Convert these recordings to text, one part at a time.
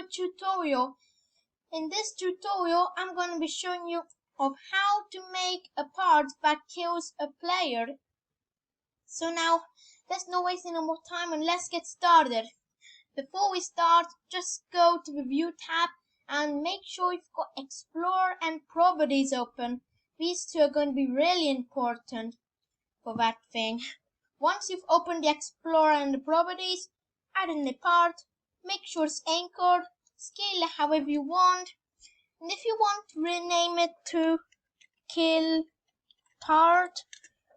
a tutorial. In this tutorial, I'm going to be showing you of how to make a part that kills a player. So now, let's not waste any more time and let's get started. Before we start, just go to the View tab and make sure you've got Explore and Properties open. These two are going to be really important for that thing. Once you've opened the Explorer and the Properties, add in the part, make sure it's anchored, scale it however you want, and if you want, rename it to KillPart,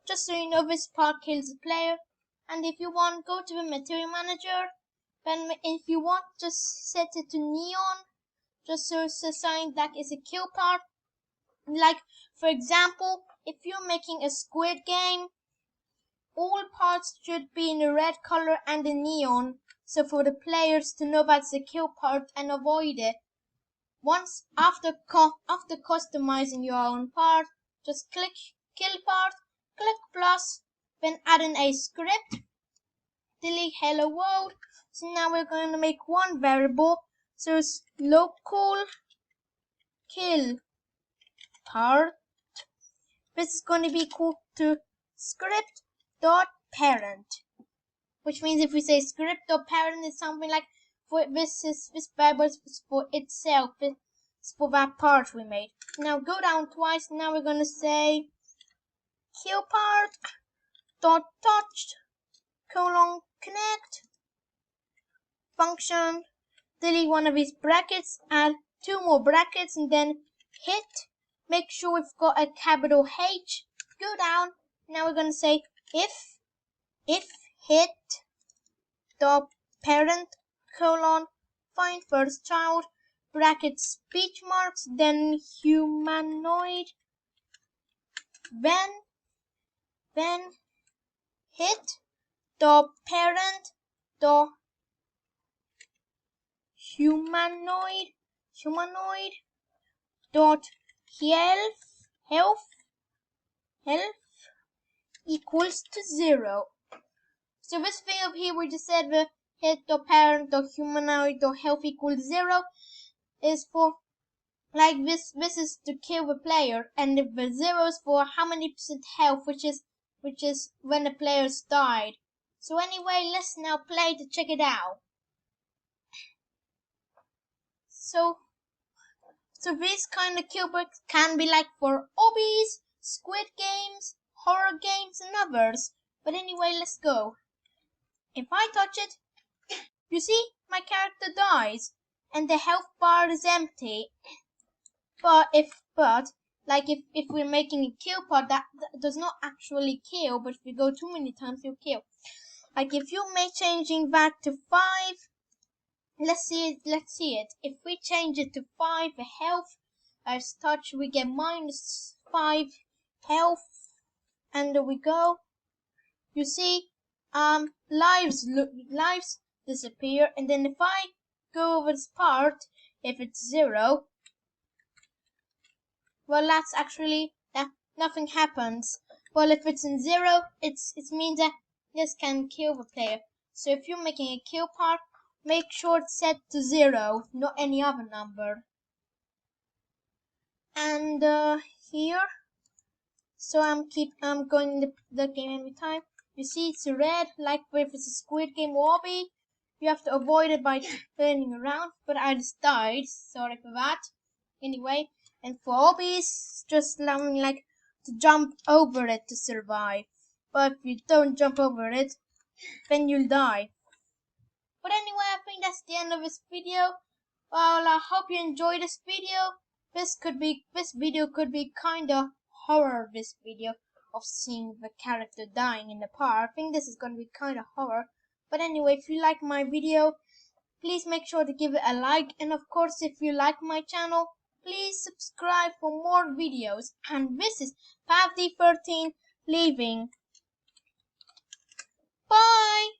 just so you know this part kills the player. And if you want, go to the Material Manager, then if you want, just set it to Neon, just so it's a sign that is a kill part. Like, for example, if you're making a Squid Game, all parts should be in the red color and the neon, so for the players to know that's the kill part and avoid it. Once after customizing your own part, just click kill part, click plus, then add in a script, delete hello world. So now we're going to make one variable, so it's local kill part. This is going to be equal to script.Parent, which means if we say script.Parent is something like this variable is for itself, it's for that part we made. Now go down twice. Now we're going to say KillPart.Touched :connect function, delete one of these brackets, add two more brackets, and then hit. Make sure we've got a capital H. Go down. Now we're going to say if Hit.Parent: FindFirstChild bracket speech marks, then humanoid, then Hit.Parent: Humanoid.Health equals to 0. So this thing up here we just said the Hit.Parent.Humanoid.Health equals 0 is for like this is to kill the player, and the 0 is for how many percent health, which is when the player's died. So anyway, let's now play to check it out. So these kind of killbooks can be like for hobbies, Squid Games, horror games, and others. But anyway, let's go. If I touch it, you see my character dies, and the health bar is empty. But if we're making a kill part, that does not actually kill, but if we go too many times, you'll kill. Like if you make changing that to 5. Let's see it. If we change it to 5, the health as touch, we get -5 health, and there we go. You see, lives disappear, and then if I go over this part, if it's 0, well, that's actually that nothing happens. Well, if it's in 0, it means that this can kill the player. So if you're making a kill part, make sure it's set to 0, not any other number. And here, so I'm going the game every time. You see it's red, like if it's a Squid Game hobby. You have to avoid it by turning around, but I just died. Sorry for that. Anyway, and for hobbies, just allowing like to jump over it to survive. But if you don't jump over it, then you'll die. But anyway, I think that's the end of this video. Well, I hope you enjoyed this video. This video could be kinda horror, this video of seeing the character dying in the park. I think this is gonna be kinda horror. But anyway, if you like my video, please make sure to give it a like. And of course, if you like my channel, please subscribe for more videos. And this is PavD13 leaving. Bye!